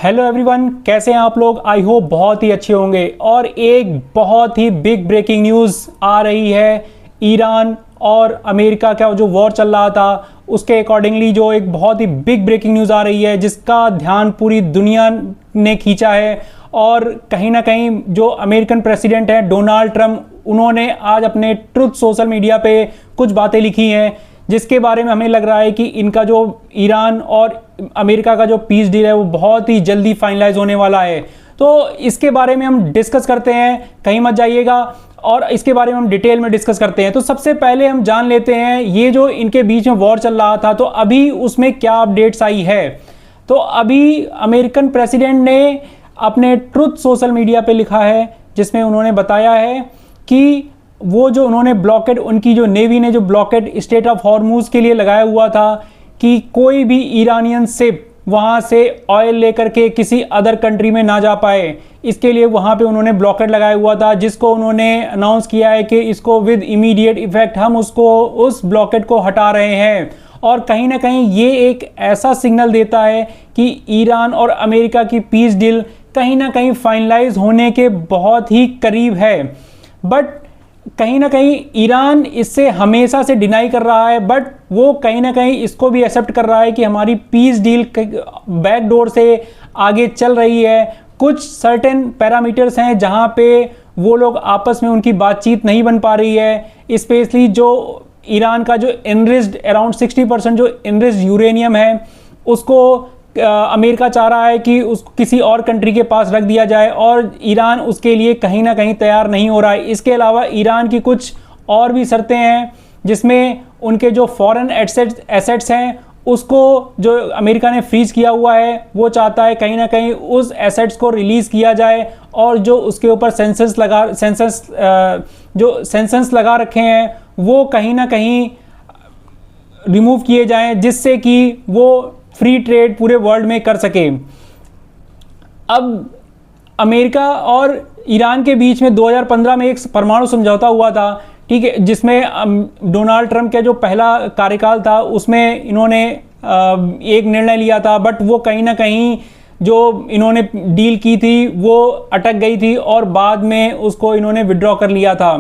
Hello everyone, कैसे हैं आप लोग। आई होप बहुत ही अच्छे होंगे। और एक बहुत ही बिग ब्रेकिंग न्यूज़ आ रही है। ईरान और अमेरिका का जो वॉर चल रहा था उसके अकॉर्डिंगली जो एक बहुत ही बिग ब्रेकिंग न्यूज़ आ रही है जिसका ध्यान पूरी दुनिया ने खींचा है। और कहीं ना कहीं जो अमेरिकन प्रेसिडेंट हैं डोनाल्ड ट्रंप, उन्होंने आज अपने ट्रुथ सोशल मीडिया पे कुछ बातें लिखी हैं जिसके बारे में हमें लग रहा है कि इनका जो ईरान और अमेरिका का जो पीस डील है वो बहुत ही जल्दी फाइनलाइज होने वाला है। तो इसके बारे में हम डिस्कस करते हैं, कहीं मत जाइएगा, और इसके बारे में हम डिटेल में डिस्कस करते हैं। तो सबसे पहले हम जान लेते हैं ये जो इनके बीच में वॉर चल रहा था तो अभी उसमें क्या अपडेट्स आई है। तो अभी अमेरिकन प्रेसिडेंट ने अपने ट्रुथ सोशल मीडिया पे लिखा है जिसमें उन्होंने बताया है कि वो जो उन्होंने ब्लॉकेड, उनकी जो नेवी ने जो ब्लॉकेड स्टेट ऑफ हॉर्मुज के लिए लगाया हुआ था कि कोई भी ईरानियन शिप वहाँ से ऑयल लेकर के किसी अदर कंट्री में ना जा पाए, इसके लिए वहाँ पे उन्होंने ब्लॉकेड लगाया हुआ था, जिसको उन्होंने अनाउंस किया है कि इसको विद इमीडिएट इफेक्ट हम उस ब्लॉकेड को हटा रहे हैं। और कहीं ना कहीं ये एक ऐसा सिग्नल देता है कि ईरान और अमेरिका की पीस डील कहीं ना कहीं फाइनलाइज होने के बहुत ही करीब है। बट कहीं ना कहीं ईरान इससे हमेशा से डिनाई कर रहा है, बट वो कहीं ना कहीं इसको भी एक्सेप्ट कर रहा है कि हमारी पीस डील बैकडोर से आगे चल रही है। कुछ सर्टेन पैरामीटर्स हैं जहां पे वो लोग आपस में उनकी बातचीत नहीं बन पा रही है। स्पेशली जो ईरान का जो एनरिच्ड अराउंड 60% जो एनरिच्ड यूरेनियम है उसको अमेरिका चाह रहा है कि उसको किसी और कंट्री के पास रख दिया जाए और ईरान उसके लिए कहीं ना कहीं तैयार नहीं हो रहा है। इसके अलावा ईरान की कुछ और भी शर्तें हैं जिसमें उनके जो फॉरेन एसेट्स हैं उसको जो अमेरिका ने फ्रीज किया हुआ है वो चाहता है कहीं ना कहीं उस एसेट्स को रिलीज़ किया जाए और जो उसके ऊपर सेंसस लगा रखे हैं वो कहीं ना कहीं रिमूव किए जाएं जिससे कि वो फ्री ट्रेड पूरे वर्ल्ड में कर सके। अब अमेरिका और ईरान के बीच में 2015 में एक परमाणु समझौता हुआ था, ठीक है, जिसमें डोनाल्ड ट्रंप का जो पहला कार्यकाल था उसमें इन्होंने एक निर्णय लिया था, बट वो कहीं ना कहीं जो इन्होंने डील की थी वो अटक गई थी और बाद में उसको इन्होंने विड्रॉ कर लिया था।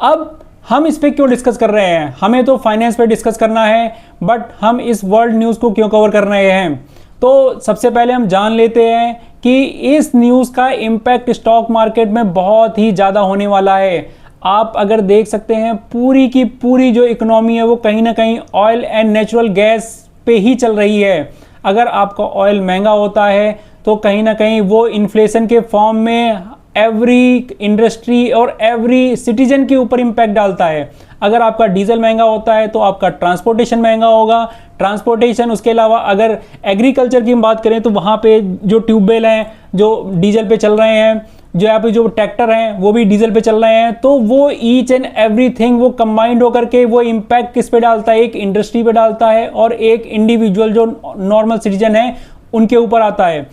अब हम इस पे क्यों डिस्कस कर रहे हैं, हमें तो फाइनेंस पे डिस्कस करना है, बट हम इस वर्ल्ड न्यूज़ को क्यों कवर कर रहे हैं। तो सबसे पहले हम जान लेते हैं कि इस न्यूज़ का इम्पैक्ट स्टॉक मार्केट में बहुत ही ज़्यादा होने वाला है। आप अगर देख सकते हैं पूरी की पूरी जो इकोनॉमी है वो कहीं ना कहीं ऑयल एंड नेचुरल गैस पे ही चल रही है। अगर आपका ऑयल महंगा होता है तो कहीं ना कहीं वो इन्फ्लेशन के फॉर्म में एवरी इंडस्ट्री और एवरी सिटीजन के ऊपर इम्पैक्ट डालता है। अगर आपका डीजल महंगा होता है तो आपका ट्रांसपोर्टेशन महंगा होगा। ट्रांसपोर्टेशन, उसके अलावा अगर एग्रीकल्चर की हम बात करें तो वहाँ पे जो ट्यूबवेल हैं जो डीजल पे चल रहे हैं, जो यहाँ पे जो ट्रैक्टर हैं वो भी डीजल पे चल रहे हैं, तो वो ईच एंड एवरीथिंग वो कंबाइंड होकर के वो इम्पैक्ट किस पे डालता है, एक इंडस्ट्री पे डालता है और एक इंडिविजुअल जो नॉर्मल सिटीजन है उनके ऊपर आता है।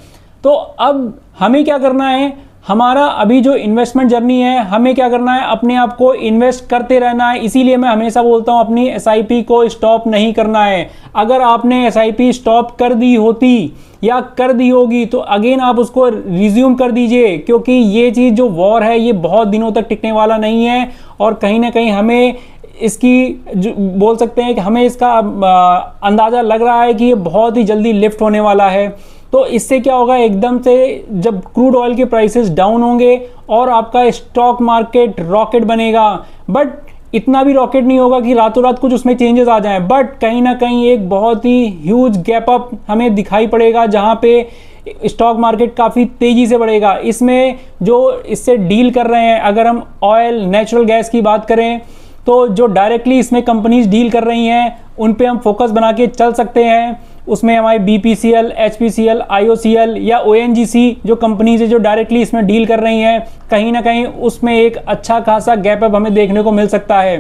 तो अब हमें क्या करना है, हमारा अभी जो इन्वेस्टमेंट जर्नी है हमें क्या करना है, अपने आप को इन्वेस्ट करते रहना है। इसीलिए मैं हमेशा बोलता हूं अपनी एसआईपी को स्टॉप नहीं करना है। अगर आपने एसआईपी स्टॉप कर दी होती या कर दी होगी तो अगेन आप उसको रिज्यूम कर दीजिए, क्योंकि ये चीज़ जो वॉर है ये बहुत दिनों तक टिकने वाला नहीं है और कहीं ना कहीं हमें इसकी बोल सकते हैं कि हमें इसका अंदाज़ा लग रहा है कि ये बहुत ही जल्दी लिफ्ट होने वाला है। तो इससे क्या होगा, एकदम से जब क्रूड ऑयल के प्राइसेस डाउन होंगे और आपका स्टॉक मार्केट रॉकेट बनेगा, बट इतना भी रॉकेट नहीं होगा कि रातों रात कुछ उसमें चेंजेस आ जाएं, बट कहीं ना कहीं एक बहुत ही ह्यूज गैप अप हमें दिखाई पड़ेगा जहां पे स्टॉक मार्केट काफ़ी तेज़ी से बढ़ेगा। इसमें जो इससे डील कर रहे हैं, अगर हम ऑयल नेचुरल गैस की बात करें तो जो डायरेक्टली इसमें कंपनीज डील कर रही हैं उन पे हम फोकस बना के चल सकते हैं। उसमें हमारे BPCL, HPCL, IOCL या ONGC जो कंपनीज है जो डायरेक्टली इसमें डील कर रही हैं, कहीं ना कहीं उसमें एक अच्छा खासा गैप अप हमें देखने को मिल सकता है।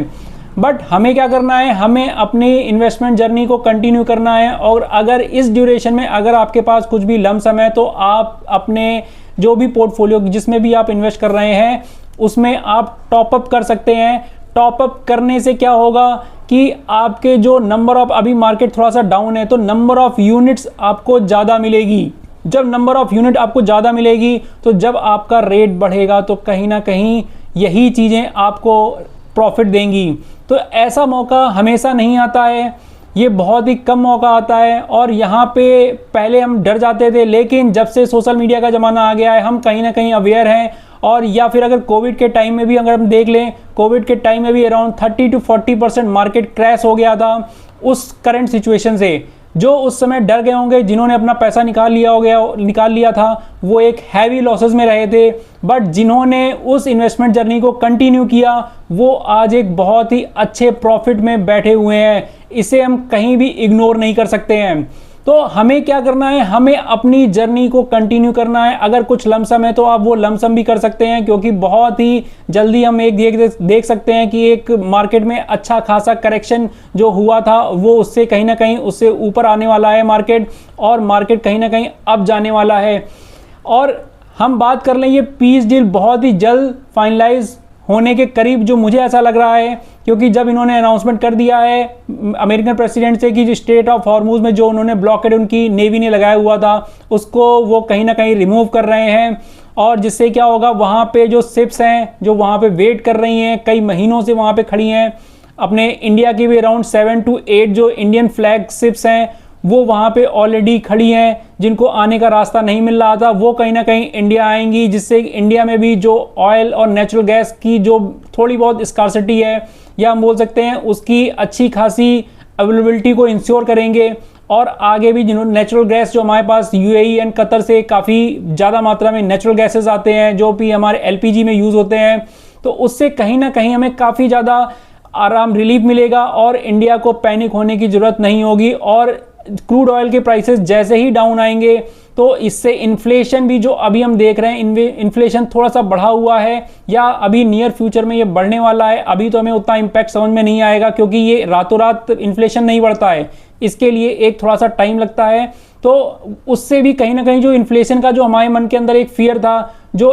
बट हमें क्या करना है, हमें अपनी इन्वेस्टमेंट जर्नी को कंटिन्यू करना है। और अगर इस ड्यूरेशन में अगर आपके पास कुछ भी लमसम है तो आप अपने जो भी पोर्टफोलियो जिसमें भी आप इन्वेस्ट कर रहे हैं उसमें आप टॉपअप कर सकते हैं। टॉपअप करने से क्या होगा कि आपके जो नंबर ऑफ, अभी मार्केट थोड़ा सा डाउन है तो नंबर ऑफ यूनिट्स आपको ज़्यादा मिलेगी। जब नंबर ऑफ यूनिट आपको ज़्यादा मिलेगी, तो जब आपका रेट बढ़ेगा तो कहीं ना कहीं यही चीज़ें आपको प्रॉफिट देंगी। तो ऐसा मौका हमेशा नहीं आता है, ये बहुत ही कम मौका आता है। और यहाँ पे पहले हम डर जाते थे, लेकिन जब से सोशल मीडिया का ज़माना आ गया है, हम कहीं ना कहीं अवेयर हैं। और या फिर अगर कोविड के टाइम में भी अगर हम देख लें, कोविड के टाइम में भी अराउंड 30 to 40% मार्केट क्रैश हो गया था उस करंट सिचुएशन से। जो उस समय डर गए होंगे, जिन्होंने अपना पैसा निकाल लिया था, वो एक हैवी लॉसेस में रहे थे। बट जिन्होंने उस इन्वेस्टमेंट जर्नी को कंटिन्यू किया, वो आज एक बहुत ही अच्छे प्रॉफिट में बैठे हुए हैं। इसे हम कहीं भी इग्नोर नहीं कर सकते हैं। तो हमें क्या करना है, हमें अपनी जर्नी को कंटिन्यू करना है। अगर कुछ लमसम है तो आप वो लमसम भी कर सकते हैं, क्योंकि बहुत ही जल्दी हम एक देख सकते हैं कि एक मार्केट में अच्छा खासा करेक्शन जो हुआ था, वो उससे कहीं ना कहीं उससे ऊपर आने वाला है मार्केट, और मार्केट कहीं ना कहीं अब जाने वाला है। और हम बात कर लें, ये पीस डील बहुत ही जल्द फाइनलाइज होने के करीब, जो मुझे ऐसा लग रहा है, क्योंकि जब इन्होंने अनाउंसमेंट कर दिया है अमेरिकन प्रेसिडेंट से कि जो स्ट्रेट ऑफ हॉर्मुज में जो उन्होंने ब्लॉकेड उनकी नेवी ने लगाया हुआ था, उसको वो कहीं ना कहीं रिमूव कर रहे हैं। और जिससे क्या होगा, वहाँ पे जो शिप्स हैं जो वहाँ पे वेट कर रही हैं, कई महीनों से वहाँ पे खड़ी हैं, अपने इंडिया की भी अराउंड 7 to 8 जो इंडियन फ्लैग शिप्स हैं, वो वहाँ पे ऑलरेडी खड़ी हैं। जिनको आने का रास्ता नहीं मिल रहा था, वो कहीं ना कहीं इंडिया आएंगी, जिससे इंडिया में भी जो ऑयल और नेचुरल गैस की जो थोड़ी बहुत स्कार्सिटी है, या हम बोल सकते हैं उसकी अच्छी खासी अवेलेबिलिटी को इंश्योर करेंगे। और आगे भी जिन्होंने नेचुरल गैस जो हमारे पास यूएई एंड कतर से काफ़ी ज़्यादा मात्रा में नेचुरल गैसेस आते हैं, जो भी हमारे एलपीजी में यूज़ होते हैं, तो उससे कहीं ना कहीं हमें काफ़ी ज़्यादा आराम रिलीफ मिलेगा और इंडिया को पैनिक होने की ज़रूरत नहीं होगी। और क्रूड ऑयल के प्राइसेस जैसे ही डाउन आएंगे, तो इससे इन्फ्लेशन भी जो अभी हम देख रहे हैं, इन्फ्लेशन थोड़ा सा बढ़ा हुआ है, या अभी नियर फ्यूचर में ये बढ़ने वाला है। अभी तो हमें उतना इम्पैक्ट समझ में नहीं आएगा, क्योंकि ये रातों रात इन्फ्लेशन नहीं बढ़ता है, इसके लिए एक थोड़ा सा टाइम लगता है। तो उससे भी कहीं ना कहीं जो इन्फ्लेशन का जो हमारे मन के अंदर एक फियर था, जो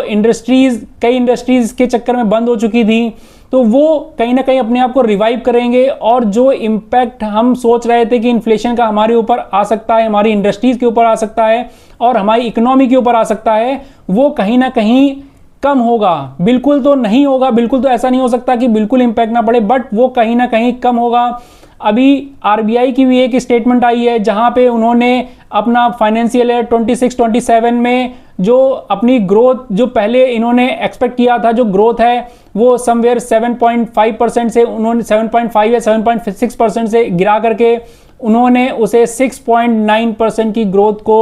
कई इंडस्ट्रीज के चक्कर में बंद हो चुकी थी, तो वो कहीं ना कहीं अपने आप को रिवाइव करेंगे। और जो इम्पैक्ट हम सोच रहे थे कि इन्फ्लेशन का हमारे ऊपर आ सकता है, हमारी इंडस्ट्रीज के ऊपर आ सकता है और हमारी इकोनॉमी के ऊपर आ सकता है, वो कहीं ना कहीं कम होगा। बिल्कुल तो नहीं होगा, बिल्कुल तो ऐसा नहीं हो सकता कि बिल्कुल इम्पैक्ट ना पड़े, बट वो कहीं ना कहीं कम होगा। अभी आरबीआई की भी एक स्टेटमेंट आई है, जहां पे उन्होंने अपना फाइनेंशियल ईयर 26-27 में जो अपनी ग्रोथ जो पहले इन्होंने एक्सपेक्ट किया था, जो ग्रोथ है वो समवेयर 7.5% से उन्होंने 7.5 या 7.6% से गिरा करके उन्होंने उसे 6.9% की ग्रोथ को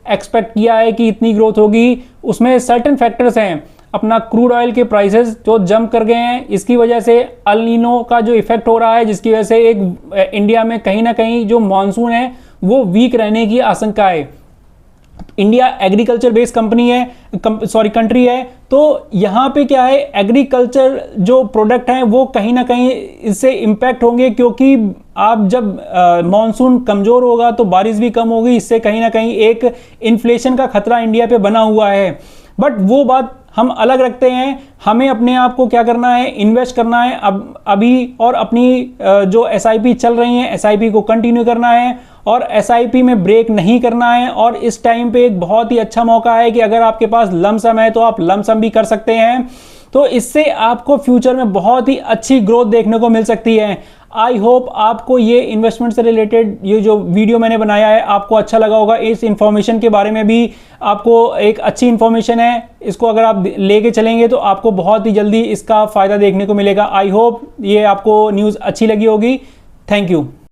एक्सपेक्ट किया है कि इतनी ग्रोथ होगी। उसमें सर्टेन फैक्टर्स हैं, अपना क्रूड ऑयल के प्राइसेस जो जंप कर गए हैं, इसकी वजह से अल नीनो का जो इफेक्ट हो रहा है, जिसकी वजह से एक इंडिया में कहीं ना कहीं जो मानसून है वो वीक रहने की आशंका है। इंडिया एग्रीकल्चर बेस्ड कंट्री है, तो यहाँ पे क्या है, एग्रीकल्चर जो प्रोडक्ट हैं वो कहीं ना कहीं इससे इम्पैक्ट होंगे, क्योंकि आप जब मॉनसून कमज़ोर होगा तो बारिश भी कम होगी, इससे कहीं ना कहीं एक इन्फ्लेशन का खतरा इंडिया पे बना हुआ है। बट वो बात हम अलग रखते हैं, हमें अपने आप को क्या करना है, इन्वेस्ट करना है अभी, और अपनी जो एसआईपी चल रही हैं एसआईपी को कंटिन्यू करना है, और एसआईपी में ब्रेक नहीं करना है। और इस टाइम पे एक बहुत ही अच्छा मौका है कि अगर आपके पास लमसम है तो आप लमसम भी कर सकते हैं, तो इससे आपको फ्यूचर में बहुत ही अच्छी ग्रोथ देखने को मिल सकती है। आई होप आपको ये इन्वेस्टमेंट से रिलेटेड ये जो वीडियो मैंने बनाया है आपको अच्छा लगा होगा। इस इन्फॉर्मेशन के बारे में भी आपको एक अच्छी इन्फॉर्मेशन है, इसको अगर आप लेके चलेंगे तो आपको बहुत ही जल्दी इसका फ़ायदा देखने को मिलेगा। आई होप ये आपको न्यूज़ अच्छी लगी होगी। Thank you.